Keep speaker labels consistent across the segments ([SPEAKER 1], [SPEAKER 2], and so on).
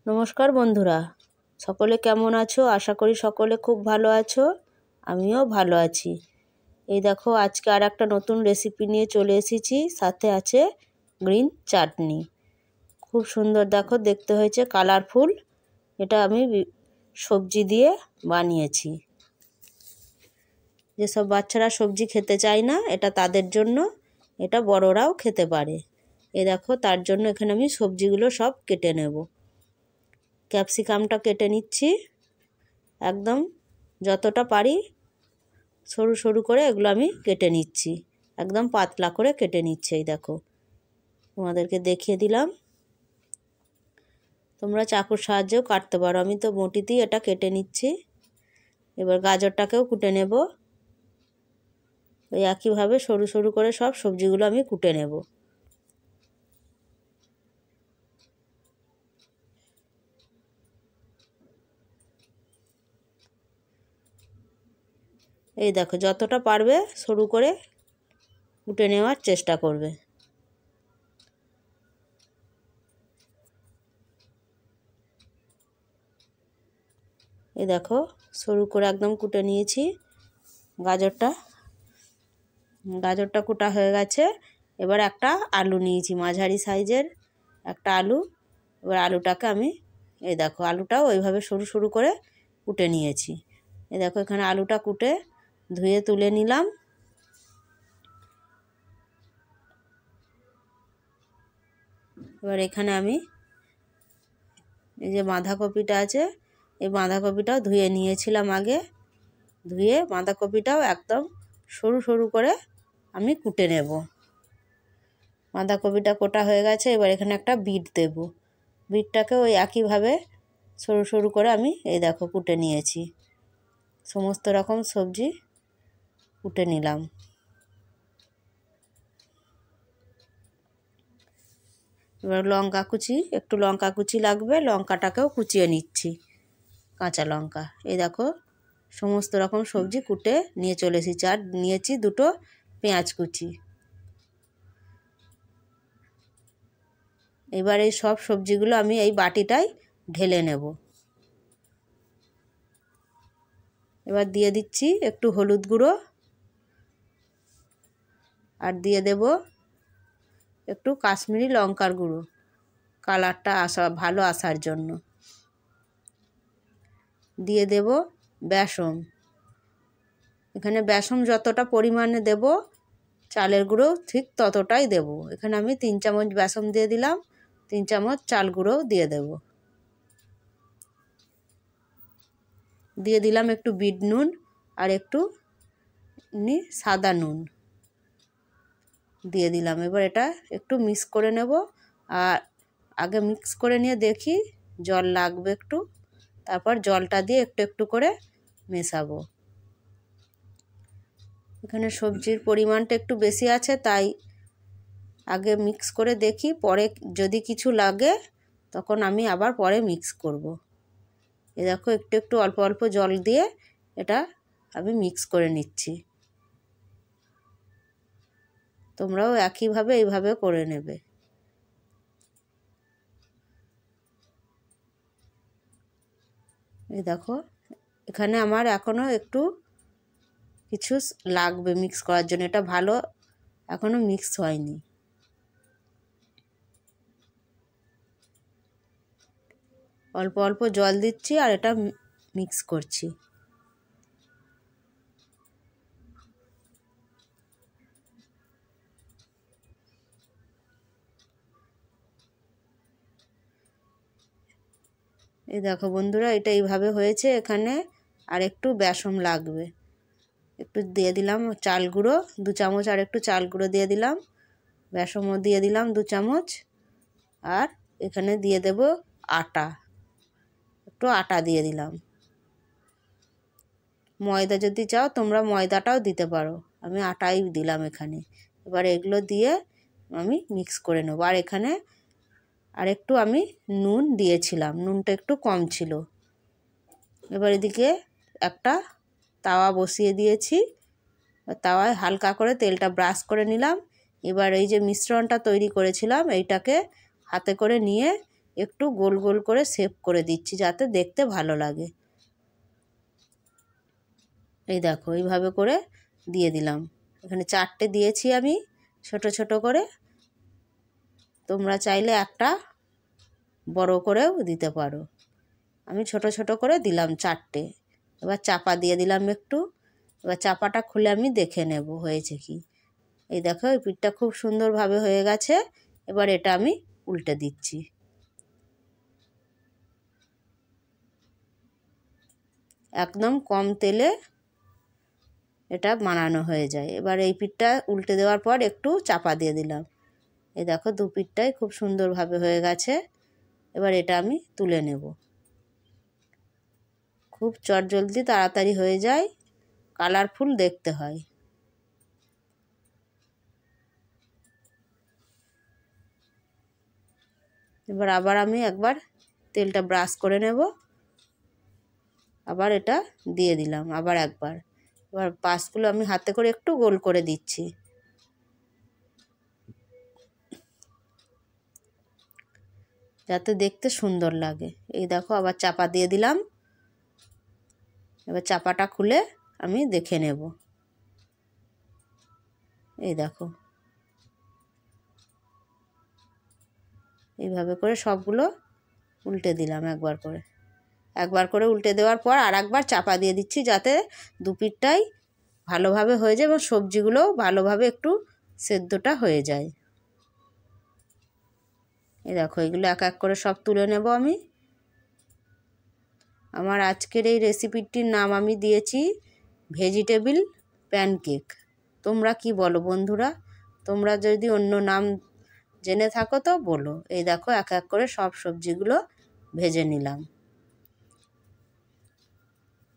[SPEAKER 1] নমস্কার বন্ধুরা, সকলে কেমন আছো? আশা করি সকলে খুব ভালো আছো। আমিও ভালো আছি। এই দেখো, আজকে আর একটা নতুন রেসিপি নিয়ে চলে এসেছি। সাথে আছে গ্রিন চাটনি। খুব সুন্দর, দেখো দেখতে হয়েছে, কালারফুল। এটা আমি সবজি দিয়ে বানিয়েছি। যেসব বাচ্চারা সবজি খেতে চায় না, এটা তাদের জন্য। এটা বড়রাও খেতে পারে। এই দেখো, তার জন্য এখানে আমি সবজিগুলো সব কেটে নেব। ক্যাপসিকামটা কেটে নিচ্ছি, একদম যতটা পারি সরু সরু করে এগুলো আমি কেটে নিচ্ছি। একদম পাতলা করে কেটে নিচ্ছি। এই দেখো, তোমাদেরকে দেখিয়ে দিলাম। তোমরা চাকুর সাহায্যেও কাটতে পারো। আমি তো বটিতেই এটা কেটে নিচ্ছি। এবার গাজরটাকেও কুটে নেব। ওই একইভাবে সরু সরু করে সব সবজিগুলো আমি কুটে নেব। এই দেখো, যতটা পারবে সরু করে কুটে নেওয়ার চেষ্টা করবে। এই দেখো, সরু করে একদম কুটে নিয়েছি। গাজরটা কুটা হয়ে গেছে। এবার একটা আলু নিয়েছি, মাঝারি সাইজের একটা আলু। এবার আলুটাকে আমি, এই দেখো, আলুটাও ওইভাবে সরু সরু করে কুটে নিয়েছি। এই দেখো, এখানে আলুটা কুটে ধুয়ে তুলে নিলাম। এবার এখানে আমি এই যে বাঁধাকপিটা আছে, এই বাঁধাকপিটাও ধুয়ে নিয়েছিলাম আগে। ধুয়ে বাঁধাকপিটাও একদম সরু সরু করে আমি কুটে নেব। বাঁধাকপিটা কোটা হয়ে গেছে। এবার এখানে একটা বিট দেব। বিটটাকে ওই একইভাবে সরু সরু করে আমি, এই দেখো, কুটে নিয়েছি। সমস্ত রকম সবজি কুটে নিলাম। এবার একটু লঙ্কা কুচি লাগবে, লঙ্কাটাকেও কুচিয়ে নিচ্ছি, কাঁচা লঙ্কা। এই দেখো, সমস্ত রকম সবজি কুটে নিয়ে চলে এসেছি। আর নিয়েছি দুটো পেঁয়াজ কুচি। এবার এই সব সবজিগুলো আমি এই বাটিটায় ঢেলে নেব। এবার দিয়ে দিচ্ছি একটু হলুদ গুঁড়ো, আর দিয়ে দেব একটু কাশ্মীরি লঙ্কার গুঁড়ো, কালারটা ভালো আসার জন্য। দিয়ে দেব বেসন। এখানে বেসন যতটা পরিমাণে দেব, চালের গুঁড়ো ঠিক ততটাই দেব। এখানে আমি 3 চামচ বেসন দিয়ে দিলাম, 3 চামচ চাল গুঁড়োও দিয়ে দেব। দিয়ে দিলাম একটু বিট নুন আর একটু সাদা নুন দিয়ে দিলাম। এবার এটা একটু মিক্স করে নেব। আর আগে মিক্স করে নিয়ে দেখি জল লাগবে একটু, তারপর জলটা দিয়ে একটু একটু করে মেশাবো। এখানে সবজির পরিমাণটা একটু বেশি আছে, তাই আগে মিক্স করে দেখি, পরে যদি কিছু লাগে তখন আমি আবার পরে মিক্স করব। এ দেখো, একটু একটু অল্প অল্প জল দিয়ে এটা আমি মিক্স করে নিচ্ছি। তোমরাও একইভাবে এইভাবে করে নেবে। এই দেখো, এখানে আমার এখনও একটু কিছু লাগবে মিক্স করার জন্য। এটা ভালো এখনও মিক্স হয়নি। অল্প অল্প জল দিচ্ছি আর এটা মিক্স করছি। এই দেখো বন্ধুরা, এটা এইভাবে হয়েছে। এখানে আর একটু বেসন লাগবে। একটু দিয়ে দিলাম চাল গুঁড়ো 2 চামচ, আর একটু চাল গুঁড়ো দিয়ে দিলাম। বেসনও দিয়ে দিলাম 2 চামচ। আর এখানে দিয়ে দেব আটা, একটু আটা দিয়ে দিলাম। ময়দা যদি চাও তোমরা ময়দাটাও দিতে পারো, আমি আটাই দিলাম এখানে। এবার এগুলো দিয়ে আমি মিক্স করে নেব। আর এখানে আর একটু আমি নুন দিয়েছিলাম, নুনটা একটু কম ছিল। এবার এদিকে একটা তাওয়া বসিয়ে দিয়েছি। তাওয়ায় হালকা করে তেলটা ব্রাশ করে নিলাম। এবার এই যে মিশ্রণটা তৈরি করেছিলাম, এইটাকে হাতে করে নিয়ে একটু গোল গোল করে শেপ করে দিচ্ছি যাতে দেখতে ভালো লাগে। এই দেখো এইভাবে করে দিয়ে দিলাম। এখানে 4টে দিয়েছি আমি ছোট ছোট করে। তোমরা চাইলে একটা বড় করেও দিতে পারো। আমি ছোট ছোট করে দিলাম 4টে। এবার চাপা দিয়ে দিলাম একটু। এবার চাপাটা খুলে আমি দেখে নেব হয়েছে কি। এই দেখো এই পিঠটা খুব সুন্দরভাবে হয়ে গেছে। এবার এটা আমি উল্টে দিচ্ছি। একদম কম তেলে এটা বানানো হয়ে যায়। এবার এই পিঠটা উল্টে দেওয়ার পর একটু চাপা দিয়ে দিলাম। এই দেখো 2 পিঠটাই খুব সুন্দরভাবে হয়ে গেছে। এবার এটা আমি তুলে নেব। খুব চটজলদি তাড়াতাড়ি হয়ে যায়, কালারফুল দেখতে হয়। এবার আবার আমি একবার তেলটা ব্রাশ করে নেব। আবার এটা দিয়ে দিলাম আবার একবার। এবার পাশগুলো আমি হাতে করে একটু গোল করে দিচ্ছি যাতে দেখতে সুন্দর লাগে। এই দেখো আবার চাপা দিয়ে দিলাম। এবার চাপাটা খুলে আমি দেখে নেব। এই দেখো এইভাবে করে সবগুলো উল্টে দিলাম একবার করে উল্টে দেওয়ার পর আর একবার চাপা দিয়ে দিচ্ছি যাতে 2 পিঠটাই ভালোভাবে হয়ে যায় এবং সবজিগুলোও ভালোভাবে একটু সেদ্ধটা হয়ে যায়। এই দেখো এগুলো এক এক করে সব তুলে নেব আমি। আমার আজকের এই রেসিপিটির নাম আমি দিয়েছি ভেজিটেবল প্যানকেক। তোমরা কি বলো বন্ধুরা? তোমরা যদি অন্য নাম জেনে থাকো তো বলো। এই দেখো এক এক করে সব সবজিগুলো ভেজে নিলাম।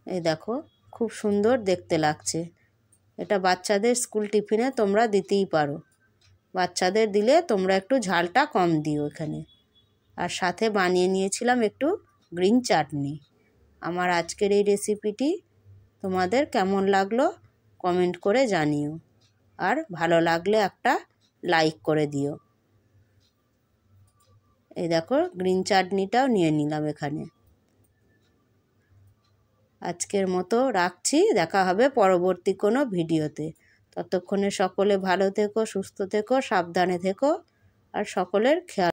[SPEAKER 1] এই দেখো খুব সুন্দর দেখতে লাগছে। এটা বাচ্চাদের স্কুল টিফিনে তোমরা দিতেই পারো। বাচ্চাদের দিলে তোমরা একটু ঝালটা কম দিও এখানে। আর সাথে বানিয়ে নিয়েছিলাম একটু গ্রিন চাটনি। আমার আজকের এই রেসিপিটি তোমাদের কেমন লাগলো কমেন্ট করে জানিও। আর ভালো লাগলে একটা লাইক করে দিও। এই দেখো গ্রিন চাটনিটাও নিয়ে নিলাম এখানে। আজকের মতো রাখছি, দেখা হবে পরবর্তী কোনো ভিডিওতে। ততক্ষণে সকলে ভালো থেকো, সুস্থ থেকো, সাবধানে থেকো আর সকলের খেয়াল